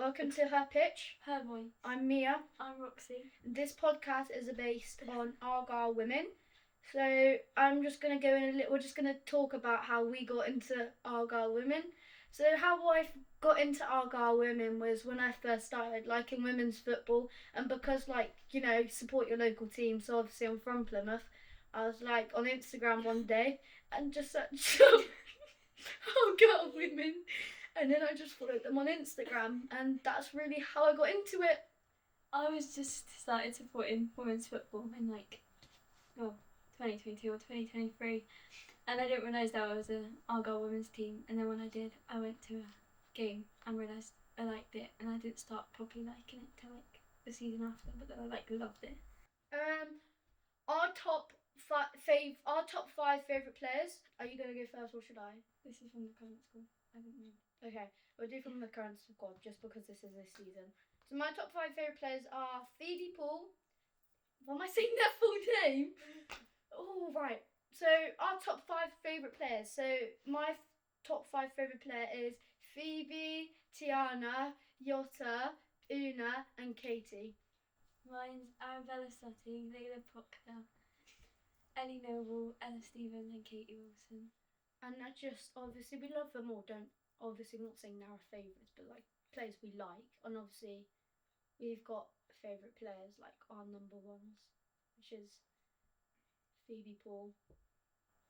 Welcome to Her Pitch. Her voice. I'm Mia. I'm Roxy. This podcast is based on Argyle women. So I'm just gonna go in we're just gonna talk about how we got into Argyle women. So how I got into Argyle women was when I first started liking women's football, and because support your local team. So obviously I'm from Plymouth. I was on Instagram one day and just searched Argyle women. And then I just followed them on Instagram, and that's really how I got into it. I was just started supporting women's football in 2022 or 2023, and I didn't realise that I was an Argyle women's team. And then when I did, I went to a game and realised I liked it, and I didn't start properly liking it till the season after, but then I loved it. Our top five favourite players. Are you gonna go first, or should I? This is from the current squad. I don't know. Okay, we'll do from the current squad just because this is this season. So my top 5 favourite players are Phoebe Paul. What am I saying their full name? Oh, right. So our top 5 favourite players. So my top 5 favourite player is Phoebe, Tiana, Yotta, Una and Katie. Mine's Arabella Sutty, Layla Proctor, Ellie Noble, Ella Stevens and Katie Wilson. And that just, obviously we love them all, obviously I'm not saying they're our favourites, but players we like. And obviously we've got favourite players, our number ones, which is Phoebe Paul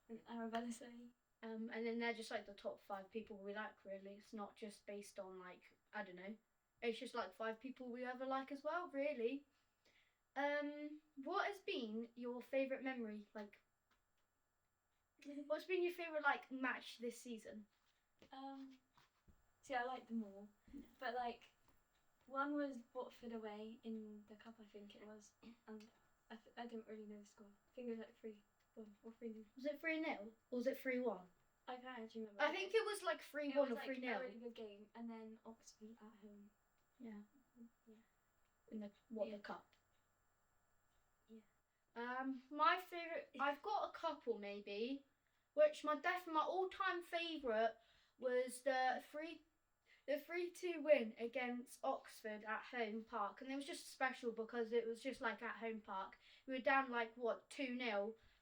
and Arabella Sutty. And then they're just the top 5 people we like, really. It's not just based on I don't know, it's just 5 people we ever like as well, really. What has been your favourite memory? What's been your favourite match this season? See, I like them all, but one was Watford away in the cup, I think it was, and I didn't really know the score. I think it was 3-1 or 3-0. Was it 3-0 or was it 3-1? I can't actually remember. I think it was 3-1 or 3-0. It was a really good game, and then Oxford at home. Yeah. Yeah. In the cup. Yeah. My favourite, I've got a couple maybe, which my all-time favourite was the 3-2 win against Oxford at home park, and it was just special because it was just at home park. We were down 2-0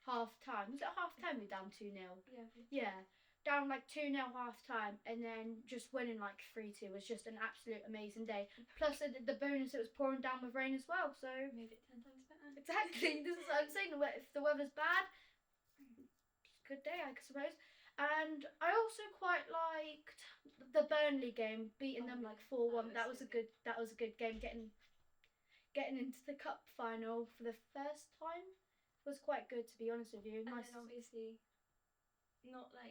half time. Was it half time we were down 2-0? Yeah. Yeah. Down 2-0 half time, and then just winning 3-2 was just an absolute amazing day. Plus the bonus, it was pouring down with rain as well, so made it 10 times better. Exactly. This is what I'm saying. If the weather's bad, it's a good day, I suppose. And I also quite liked the Burnley game, beating them 4-1. That was a good game. Getting into the cup final for the first time was quite good, to be honest with you. And then obviously, not a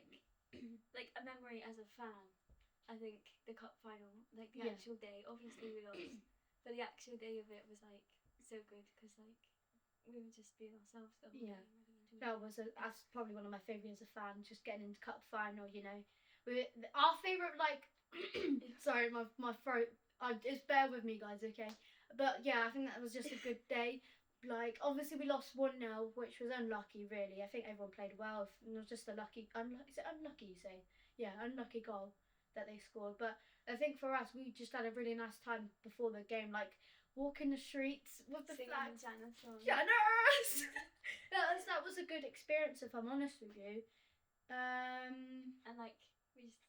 memory as a fan. I think the cup final, the actual day. Obviously we lost, but the actual day of it was so good because we were just being ourselves. Yeah. That's probably one of my favourites as a fan, just getting into cup final, our favourite, sorry, my throat, just bear with me guys, okay? But yeah, I think that was just a good day. Obviously we lost 1-0, which was unlucky really. I think everyone played well, it was just is it unlucky you say? Yeah, unlucky goal that they scored. But I think for us, we just had a really nice time before the game, walking the streets with the flags. Janus! that was a good experience, if I'm honest with you. And we just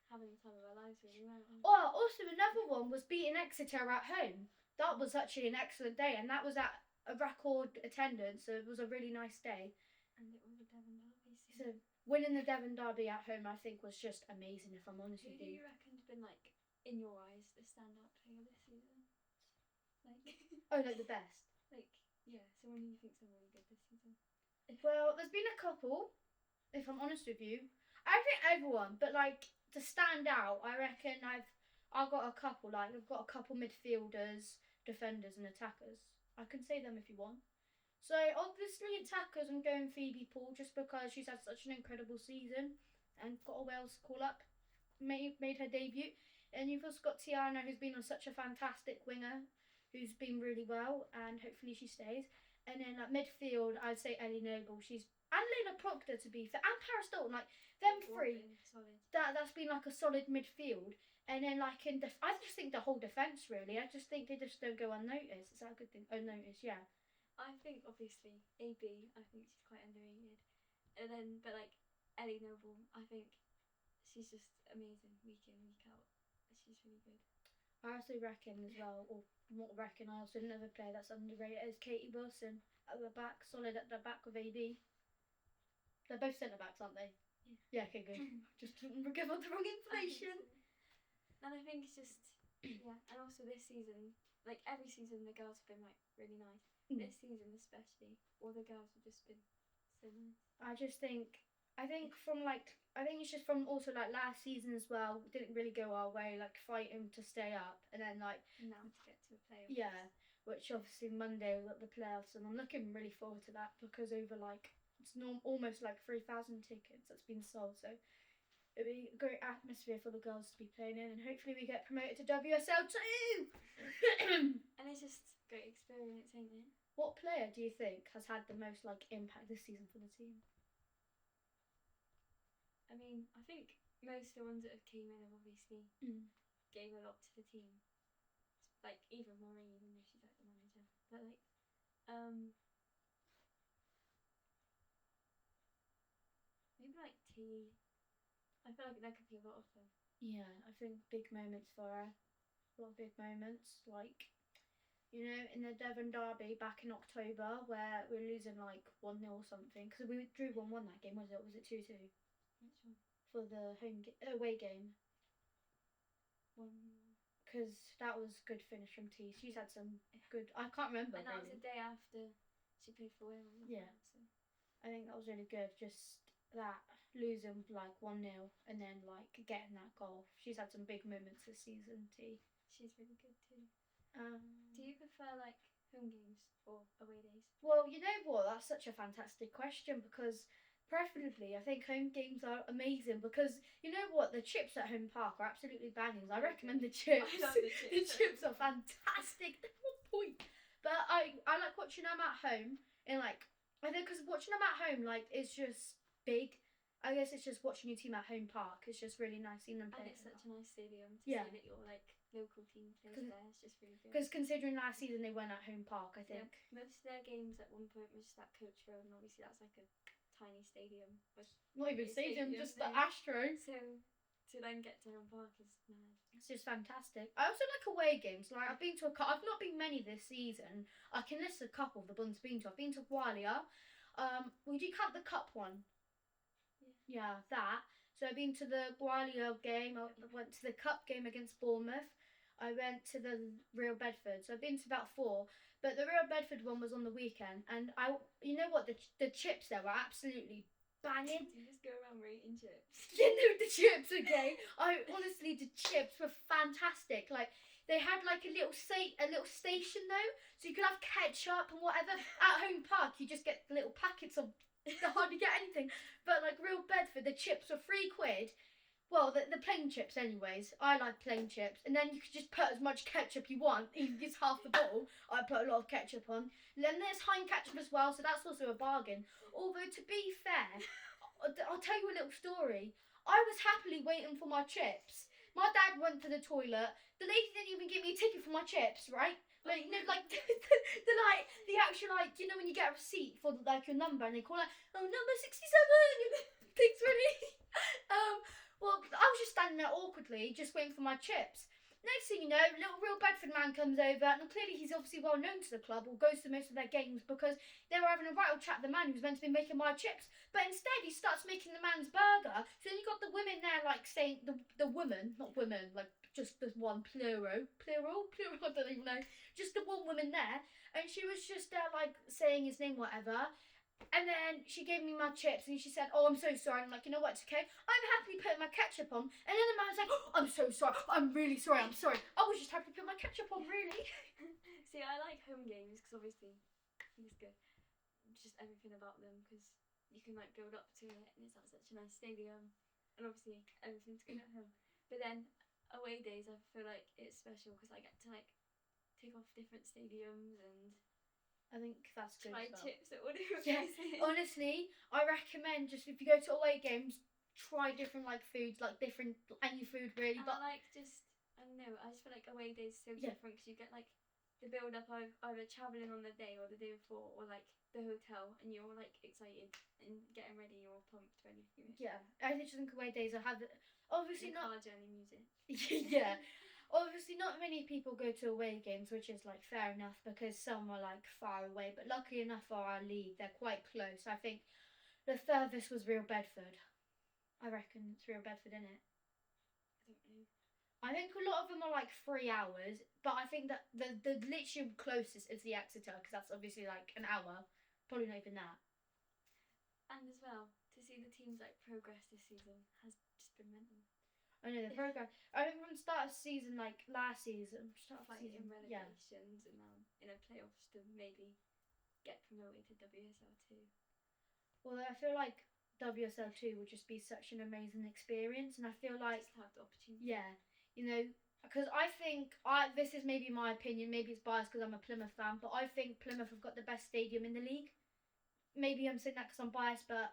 having the time of our lives, really, weren't we? Oh, also another one was beating Exeter at home. That was actually an excellent day, and that was at a record attendance, so it was a really nice day. And it was a Devon derby. So winning the Devon derby at home, I think, was just amazing, if I'm honest with you. Who do you reckon's been in your eyes, the standout player this season? The best. Yeah, someone who you think's been really good this season. Well, there's been a couple, if I'm honest with you. I think everyone, but to stand out, I reckon I've got a couple. I've got a couple midfielders, defenders, and attackers. I can say them if you want. So obviously attackers, I'm going Phoebe Paul just because she's had such an incredible season and got a Wales call up, made her debut. And you've also got Tiana, who's been on such a fantastic winger, who's been really well, and hopefully she stays. And then midfield, I'd say Ellie Noble. And Layla Proctor, to be fair, and Paris Dalton, them three. Solid. That's been a solid midfield. And then like I just think the whole defence really. I just think they just don't go unnoticed. Is that a good thing? Unnoticed, yeah. I think obviously AB. I think she's quite underrated. And then, but like Ellie Noble, I think she's just amazing week in week out. She's really good. I also reckon as well, or not reckon. I also another player that's underrated is Katie Wilson at the back, solid at the back with AB. They're both centre backs, aren't they? Yeah. Yeah. Okay, good. Just didn't give out the wrong information. And I think it's just yeah, and also this season, like every season, the girls have been like really nice. This season especially, all the girls have just been so nice. I think from like I think it's just from also like last season as well. Didn't really go our way, like fighting to stay up, and then like now to get to a playoffs. Yeah, which obviously Monday we've got the playoffs, and I'm looking really forward to that because over like it's almost like 3,000 tickets that's been sold, so it'll be a great atmosphere for the girls to be playing in, and hopefully we get promoted to WSL too. And it's just great experience, ain't it? What player do you think has had the most like impact this season for the team? I mean, I think most of the ones that have came in have obviously gave a lot to the team. Like even Marie, even though she's like the manager, but like, maybe like T. I feel like there could be a lot of them. Yeah, I think big moments for her. A lot of big moments, like you know, in the Devon derby back in October, where we were losing like 1-0 or something, because we drew 1-1 that game. Was it? Was it 2-2? Which one? For the away game. Because that was good finish from T. She's had some good. I can't remember. And that was the day after she played for Wales. Yeah. Well, so. I think that was really good. Just that losing like 1-0 and then like getting that goal. She's had some big moments this season. T. She's really good too. Do you prefer like home games or away days? Well, you know what? That's such a fantastic question because preferably I think home games are amazing because you know what? The chips at Home Park are absolutely banging. I recommend the chips. I love the chips. The chips are fantastic. They're on point. But I like watching them at home and like I think because watching them at home like it's just big. I guess it's just watching your team at Home Park. It's just really nice seeing them play. And it's such a nice stadium to Yeah. see that your like local team plays there. It's just really good. Because considering last season they went at Home Park, I think. Yeah. Most of their games at one point was just at Coach Road, and obviously that's like a tiny stadium. With Not even stadium, just the Astro. So to then get to Home Park is mad. It's just fantastic. I also like away games. Like I've been to I've not been many this season. I can list a couple of the ones I've been to. I've been to Walia. Would you count the cup one? Yeah, that. So I've been to the Gwalia game. I went to the cup game against Bournemouth. I went to the Real Bedford. So I've been to about 4. But the Real Bedford one was on the weekend, and you know what, the chips there were absolutely banging. You just go around rating chips. You know the chips, okay? Honestly, the chips were fantastic. Like they had like a little station though, so you could have ketchup and whatever. At Home Park, you just get little packets of. They're hard to get anything, but like Real Bedford, the chips were £3. Well, the plain chips, anyways. I like plain chips, and then you could just put as much ketchup you want. It's half the bottle. I put a lot of ketchup on. And then there's Heinz ketchup as well, so that's also a bargain. Although to be fair, I'll tell you a little story. I was happily waiting for my chips. My dad went to the toilet. The lady didn't even give me a ticket for my chips, right? Like, you know, like the actual, like, you know, when you get a receipt for like your number and they call it, oh, number 67. Thanks, really. Well, I was just standing there awkwardly, just waiting for my chips. Next thing you know, a little Real Bedford man comes over, and clearly he's obviously well known to the club or goes to most of their games because they were having a right old chat with the man who was meant to be making my chips. But instead, he starts making the man's burger. So then you got the women there, like saying the woman, not women, like just the one plural. I don't even know. Just the one woman there, and she was just there like saying his name, whatever. And then she gave me my chips and she said, oh, I'm so sorry. I'm like, you know what, it's okay. I'm happy putting my ketchup on. And then the man was like, oh, I'm so sorry. I'm really sorry. I'm sorry. I was just happy to put my ketchup on, really. See, I like home games because obviously it's good. Just everything about them because you can like build up to it and it's at such a nice stadium. And obviously everything's good at home. But then away days, I feel like it's special because I get to like take off different stadiums and I think that's good. Try chips at all different Yeah, places. honestly, I recommend just if you go to away games, try different like foods, like different any food really. And But I like just, I don't know, I just feel like away days so Yeah. different because you get like the build up of either travelling on the day or the day before, or like the hotel, and you're like excited and getting ready, you're all pumped, ready for it. yeah, I think away days I have obviously And not. car journey music. Yeah, obviously not many people go to away games, which is like fair enough because some are like far away. But luckily enough for our league, they're quite close. I think the furthest was Real Bedford. I reckon it's Real Bedford, isn't it? I don't know. I think a lot of them are like 3 hours, but I think that the literal closest is the Exeter because that's obviously like an hour, probably not even that. And as well, to see the teams like progress this season has just been mental. I know the progress. I think from the start of the season, like last season, start of Fighting season, yeah. relegations and now in a playoffs to maybe get promoted to WSL2. Well, I feel like WSL2 would just be such an amazing experience, and I feel like Just have the opportunity. yeah, you know, because I think this is maybe my opinion, maybe it's biased because I'm a Plymouth fan, but I think Plymouth have got the best stadium in the league. Maybe I'm saying that because I'm biased, but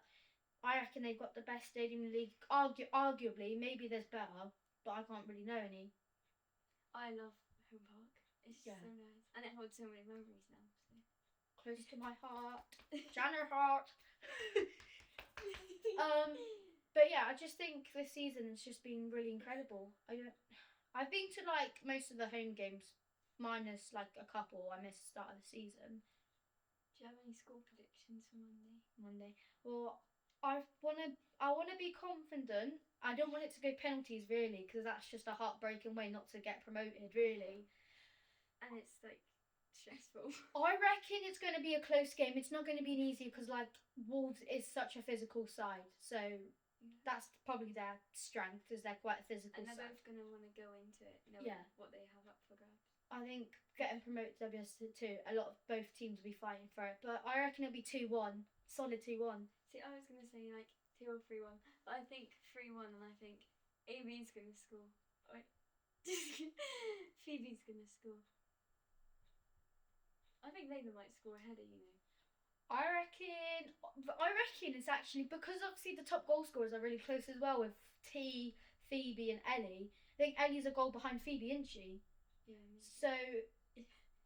I reckon they've got the best stadium in the league. Arguably, maybe there's better, but I can't really know any. I love Home Park. It's Yeah. so nice, and it holds so many memories now. So. Close to my heart, Janner heart. But yeah, I just think this season has just been really incredible. I've been to like most of the home games, minus like a couple I missed the start of the season. Do you have any score predictions for Monday? Monday. Well, I wanna be confident. I don't want it to go penalties really, because that's just a heartbreaking way not to get promoted really. And it's like stressful. I reckon it's going to be a close game. It's not going to be an easy because like Wolves is such a physical side, so that's probably their strength, is they're quite a physical and they're side. both going to want to go into it knowing what they have up for grabs. I think getting promoted to WS2, a lot of both teams will be fighting for it, but I reckon it'll be 2-1, solid 2-1. See, I was going to say like 2 or 3-1, but I think 3-1, and I think AB's going to score. Wait. Phoebe's going to score. I think Layla might score a header, you know. I reckon it's actually because obviously the top goal scorers are really close as well with T, Phoebe, and Ellie. I think Ellie's a goal behind Phoebe, isn't she? Yeah. So,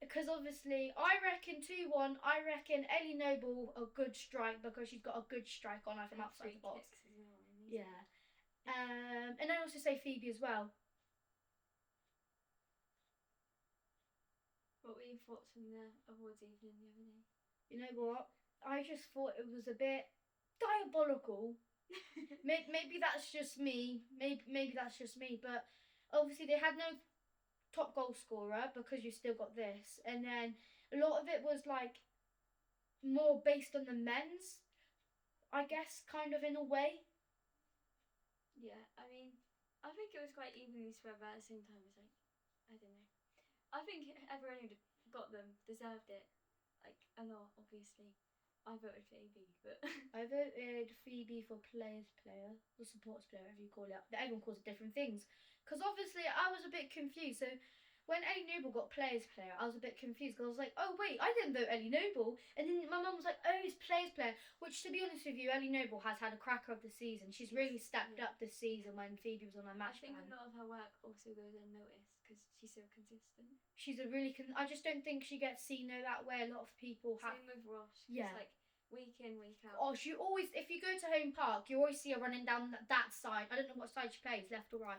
because obviously, I reckon 2-1. I reckon Ellie Noble a good strike because she's got a good strike on her from outside the box. As well, yeah. And I also say Phoebe as well. What were your thoughts from the awards evening the other day? You know what? I just thought it was a bit diabolical. Maybe that's just me. Maybe that's just me. But obviously they had no top goal scorer because you still got this, and then a lot of it was like more based on the men's, I guess, kind of in a way. Yeah, I mean, I think it was quite evenly spread, but at the same time, it's like, I don't know. I think everyone who got them deserved it, like a lot, obviously. I voted for AB, but I voted Phoebe for players player, or supports player, whatever you call it. Everyone calls it different things. Because obviously I was a bit confused. So when Ellie Noble got players player, I was a bit confused because I was like, oh wait, I didn't vote Ellie Noble. And then my mum was like, oh, it's players player. Which, to be honest with you, Ellie Noble has had a cracker of the season. She's really stepped up this season when Phoebe was on her match I think plan. a lot of her work also goes unnoticed because she's so consistent. She's a really I just don't think she gets seen that way. A lot of people have. Same with Rosh. Yeah. Like week in, week out. Oh, she always, if you go to Home Park, you always see her running down that side. I don't know what side she plays, left or right.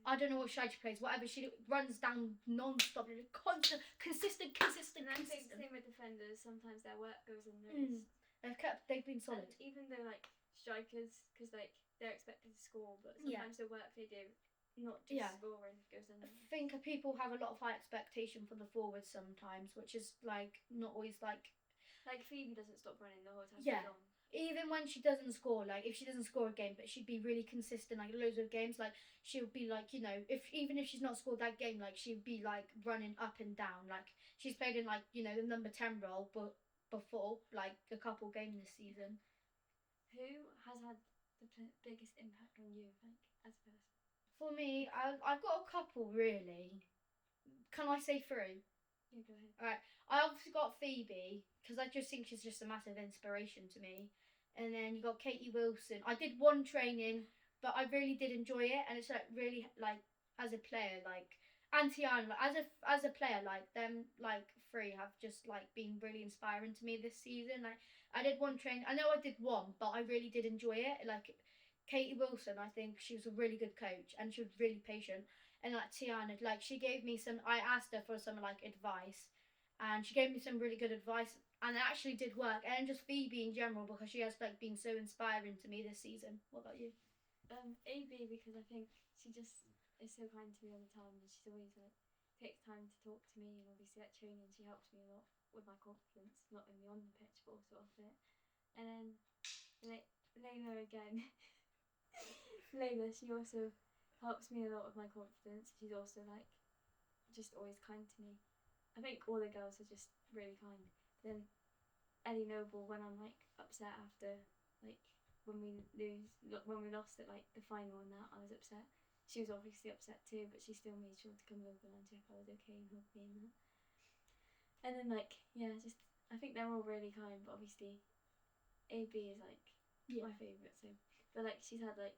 I don't know what side she plays. Whatever, she runs down non-stop, constant, consistent. And I think the same with defenders. Sometimes their work goes unnoticed. They've been solid. And even though like strikers, because like they're expected to score, but sometimes the work they do, not just scoring, goes unnoticed. I think people have a lot of high expectation for the forwards sometimes, which is like not always like. Like Phoebe doesn't stop running the whole time. Yeah. Even when she doesn't score, like if she doesn't score a game, but she'd be really consistent, like loads of games, like she'll be like, you know, even if she's not scored that game, like she'd be like running up and down, like she's played in like, you know, the number 10 role, but before like a couple games this season. Who has had the biggest impact on you, like as a person? For me, I've got a couple really. Can I say 3? Yeah, go ahead. Alright, I obviously got Phoebe because I just think she's just a massive inspiration to me. and then you got Katie Wilson. I did one training, but I really did enjoy it, and it's like really like as a player, like and Tiana, like, as a player, like them like three have just like been really inspiring to me this season. Like I did one training, I know I did one, but I really did enjoy it. Like Katie Wilson, I think she was a really good coach, and she was really patient. And like Tiana, like she gave me some. I asked her for some like advice, and she gave me some really good advice, and it actually did work. And just Phoebe in general, because she has like been so inspiring to me this season. What about you? AB, because I think she just is so kind to me all the time, and she's always like takes time to talk to me, and obviously at training she helps me a lot with my confidence, not only on the pitch but also off it. And then Layla again, Layla, she also helps me a lot with my confidence. She's also like just always kind to me. I think all the girls are just really kind. Then Ellie Noble, when I'm like upset after like when we lost at like the final and that, I was upset. She was obviously upset too, but she still made sure to come over and check I was okay and hug me and that. And then like yeah, just I think they're all really kind, but obviously AB is like my favourite. So, but like she's had like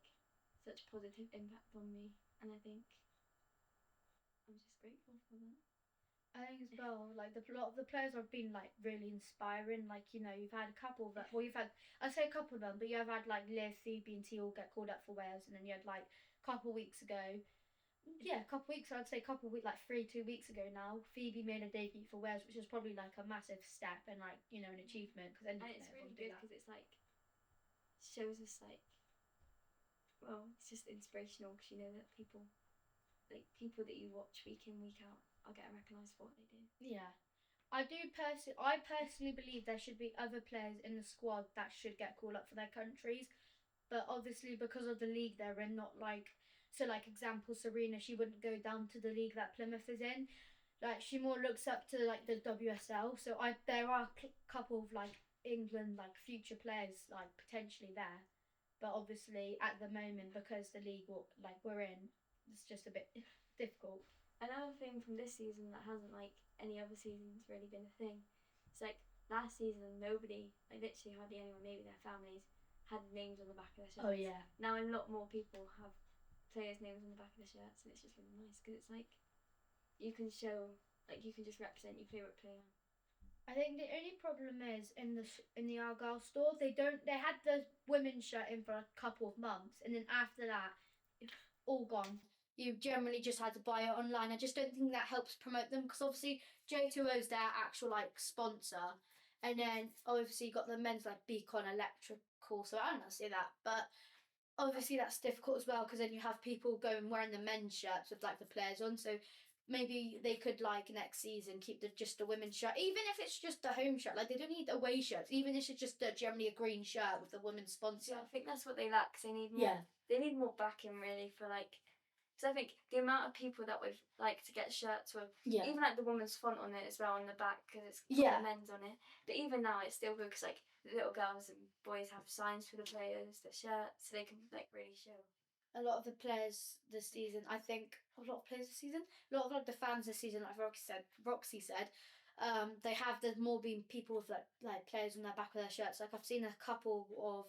such positive impact on me, and I think I'm just grateful for that. I think as well, like a lot of the players have been like really inspiring. Like you've had a couple that you've had. I say a couple of them, but you have had like Liv, Phoebe, and T all get called up for Wales, and then you had like a couple weeks ago. Yeah, a couple weeks. I'd say a couple weeks, like 2 weeks ago now. Phoebe made a debut for Wales, which is probably like a massive step and like an achievement because and it's really good because it's like shows us like it's just inspirational because you know that people that you watch week in week out are getting recognised for what they do. Yeah. I personally believe there should be other players in the squad that should get called up for their countries, but obviously because of the league they're in, not like so. Like example, Serena, she wouldn't go down to the league that Plymouth is in. Like she more looks up to like the WSL. So there are a couple of like England like future players like potentially there, but obviously at the moment because the league like we're in, it's just a bit difficult. Another thing from this season that hasn't like any other seasons really been a thing. It's like last season nobody, like literally hardly anyone, maybe their families, had names on the back of their shirts. Oh yeah. Now a lot more people have players' names on the back of their shirts, and it's just really nice because it's like you can show, like you can just represent your favourite player. I think the only problem is in the Argyle store they had the women's shirt in for a couple of months, and then after that, all gone. You generally just had to buy it online. I just don't think that helps promote them because obviously J2O is their actual like sponsor, and then obviously you got the men's like Beacon Electrical. So I don't know, say that, but obviously that's difficult as well because then you have people going wearing the men's shirts with like the players on. So maybe they could like next season keep just the women's shirt, even if it's just a home shirt. Like they don't need away shirts, even if it's just generally a green shirt with the women's sponsor. Yeah, I think that's what they lack. Cause they need more. Yeah. They need more backing really for like. Because I think the amount of people that would like to get shirts with, even like the woman's font on it as well on the back because it's got the men's on it. But even now it's still good because like little girls and boys have signs for the players, the shirts, so they can like really show. A lot of the players this season, I think, a lot of players this season, a lot of like the fans this season, like Roxy said, they have there's more been people with like players on their back of their shirts. Like I've seen a couple of,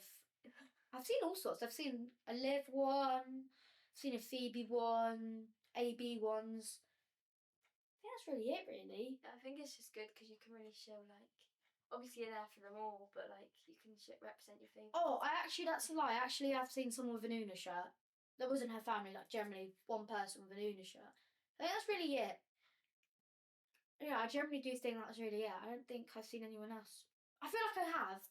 I've seen all sorts. I've seen a Liv one, I've seen a Phoebe one, AB ones. I think that's really it, really. I think it's just good because you can really show like. Obviously, you're there for them all, but like you can represent your favourite. Oh, that's a lie. Actually, I've seen someone with an Una shirt. That wasn't her family. Like generally, one person with an Una shirt. I think that's really it. Yeah, I generally do think that's really it. I don't think I've seen anyone else. I feel like I have.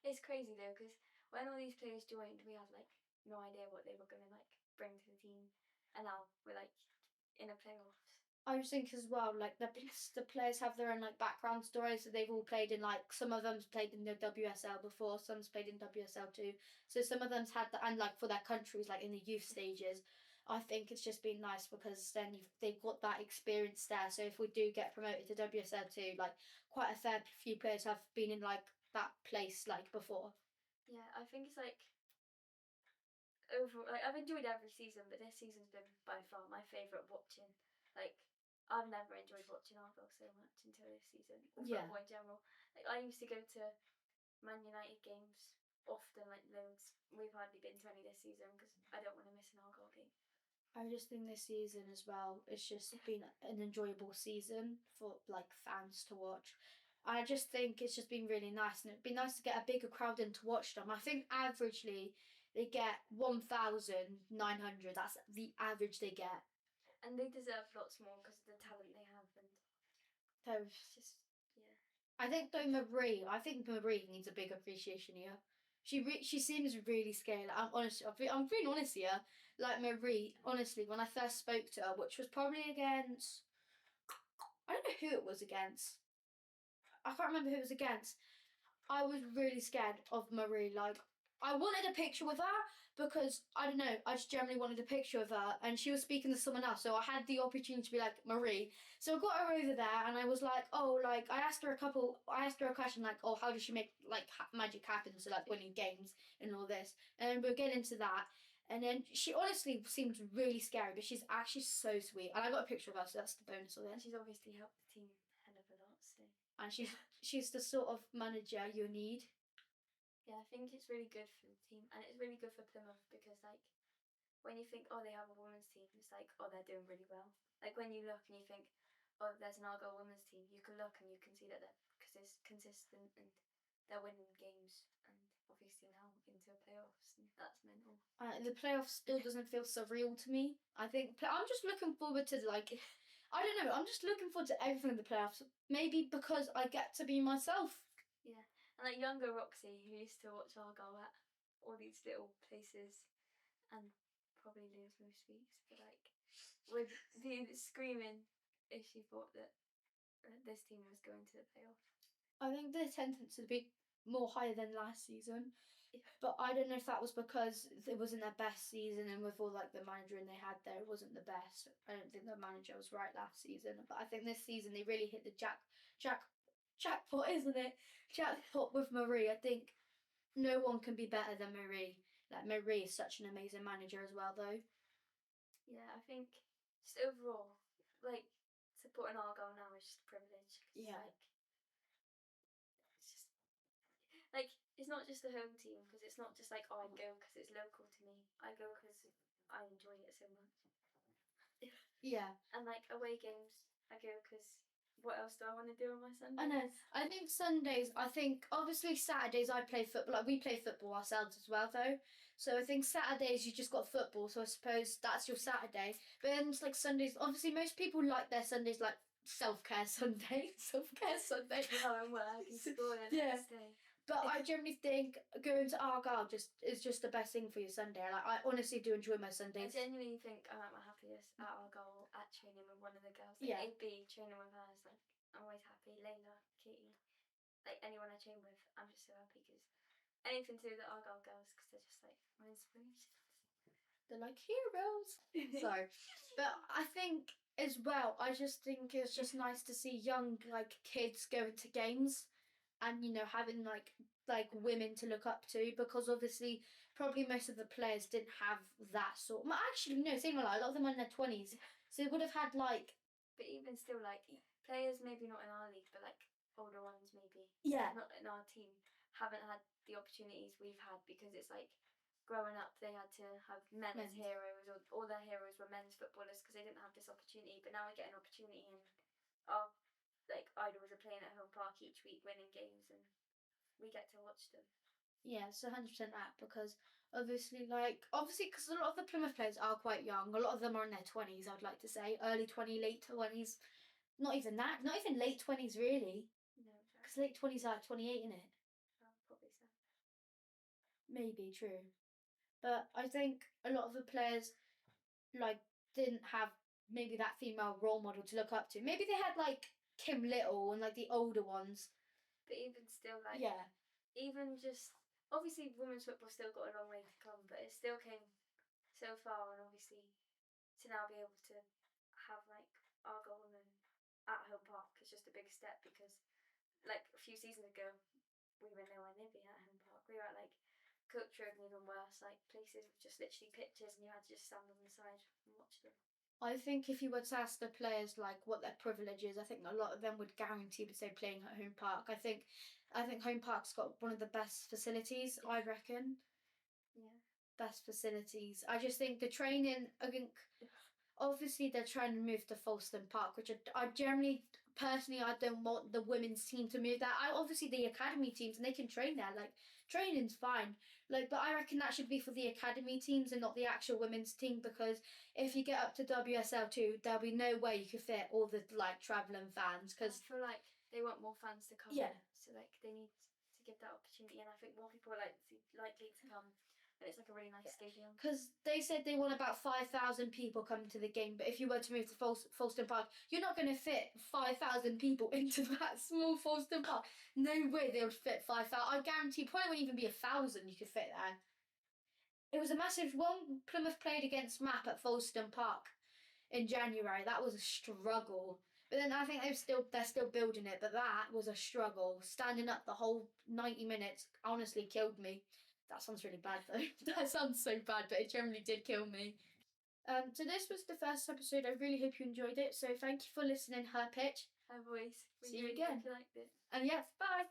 It's crazy though, because when all these players joined, we had like no idea what they were gonna like bring to the team, and now we're like in a playoffs. I just think as well, like the players have their own like background stories. So they've all played in like some of them's played in the WSL before, some's played in WSL too. So some of them's had and like for their countries, like in the youth stages. I think it's just been nice because then they've got that experience there. So if we do get promoted to WSL too, like quite a fair few players have been in like that place like before. Yeah, I think it's like overall, like I've enjoyed every season, but this season's been by far my favourite watching. Like I've never enjoyed watching Argyle so much until this season, or football in general. Like I used to go to Man United games often, like loads. We've hardly been to any this season because I don't want to miss an Argyle game. I just think this season as well, it's just been an enjoyable season for like fans to watch. I just think it's just been really nice, and it'd be nice to get a bigger crowd in to watch them. I think averagely they get 1,900. That's the average they get. And they deserve lots more because of the talent they have, and So it's just I think Marie needs a big appreciation here. She seems really scared. I'm honest. I'm being honest here. Like Marie, honestly, when I first spoke to her, which was probably against, I don't know who it was against. I can't remember who it was against. I was really scared of Marie. Like, I wanted a picture with her because I don't know. I just generally wanted a picture of her, and she was speaking to someone else, so I had the opportunity to be like Marie. So I got her over there, and I was like, oh, like I asked her a question like, oh, how does she make like magic happen? So like winning games and all this, and we'll get into that. And then she honestly seemed really scary, but she's actually so sweet. And I got a picture of her, so that's the bonus of it. And she's obviously helped the team hell of a lot. So. And she's the sort of manager you need. Yeah, I think it's really good for the team, and it's really good for Plymouth because, like, when you think, oh, they have a women's team, it's like, oh, they're doing really well. Like, when you look and you think, oh, there's an Argyle women's team, you can look and you can see that they're consistent and they're winning games, and obviously now into the playoffs, and that's mental. The playoffs still doesn't feel surreal to me. I think I'm just looking forward to like, I don't know. I'm just looking forward to everything in the playoffs. Maybe because I get to be myself. Yeah, and like younger Roxy, who used to watch Argyle at all these little places, and probably lose most weeks, but like would be screaming if she thought that this team was going to the playoff. I think the attendance would be more higher than last season, but I don't know if that was because it wasn't their best season, and with all like the managering they had there, it wasn't the best. I don't think the manager was right last season, but I think this season they really hit the jackpot, isn't it? Jackpot with Marie. I think no one can be better than Marie. Like Marie is such an amazing manager as well, though. Yeah, I think just overall, like supporting Argyle now is just a privilege. Yeah. Like it's not just the home team, because it's not just like, oh, I go because it's local to me. I go because I enjoy it so much. Yeah. And like away games, I go because what else do I want to do on my Sundays? I know. I think Sundays. I think obviously Saturdays I play football. Like we play football ourselves as well, though. So I think Saturdays you just got football. So I suppose that's your Saturday. But then it's like Sundays. Obviously, most people like their Sundays like self-care Sunday. Self-care Sunday. Go and work and school and yeah. stay. But I generally think going to Argyle is just the best thing for your Sunday. Like I honestly do enjoy my Sundays. I genuinely think I'm at my happiest at Argyle at training with one of the girls. Like yeah. AB training with her is like I'm always happy. Layla, Katie, like anyone I train with, I'm just so happy because anything to do with the Argyle girls because they're just like my inspirations. They're like heroes. So, but I think as well, I just think it's just nice to see young like kids going to games. And having like women to look up to, because obviously probably most of the players didn't have that sort. Well, actually, no, saying a lot of them are in their 20s, so they would have had like. But even still, like players maybe not in our league, but like older ones maybe. Yeah. Not in our team, haven't had the opportunities we've had because it's like growing up they had to have men as heroes, or all their heroes were men's footballers because they didn't have this opportunity. But now we get an opportunity, and our like idols are playing at home park each week, winning games, and we get to watch them. Yeah, it's 100% that, because obviously because a lot of the Plymouth players are quite young. A lot of them are in their 20s. I'd like to say early 20s, late 20s. Not even that. Not even late 20s really. No, because late 20s are like 28, innit? Probably so. Maybe true, but I think a lot of the players like didn't have maybe that female role model to look up to. Maybe they had like Kim Little and like the older ones. But even still, like yeah, even just obviously women's football still got a long way to come, but it still came so far, and obviously to now be able to have like Argyle women at home park is just a big step, because like a few seasons ago we were nowhere near being at home park. We were at like Coach Road and even worse, like places with just literally pitches and you had to just stand on the side and watch them. I think if you were to ask the players like what their privilege is, I think a lot of them would guarantee to say playing at home park. I think I think Home Park's got one of the best facilities, I reckon. Yeah. Best facilities. I just think the training, I think, obviously they're trying to move to Folkestone Park, which I generally, personally, I don't want the women's team to move there. Obviously the academy teams, and they can train there. Like, training's fine. Like, but I reckon that should be for the academy teams and not the actual women's team, because if you get up to WSL2, there'll be no way you could fit all the like traveling fans. Because I feel like they want more fans to come. Yeah. So like they need to give that opportunity, and I think more people are likely to come. And it's like a really nice stadium. Because they said they want about 5,000 people coming to the game, but if you were to move to Folkestone Park, you're not going to fit 5,000 people into that small Folkestone Park. No way they would fit 5,000. I guarantee probably wouldn't even be 1,000 you could fit there. It was a massive one. Plymouth played against MAP at Folkestone Park in January. That was a struggle. But then I think they're still building it. But that was a struggle. Standing up the whole 90 minutes honestly killed me. That sounds really bad though. That sounds so bad, but it generally did kill me. So this was the first episode. I really hope you enjoyed it. So thank you for listening, Her Pitch. Her voice. See you again. Hope you liked it. And yes, bye.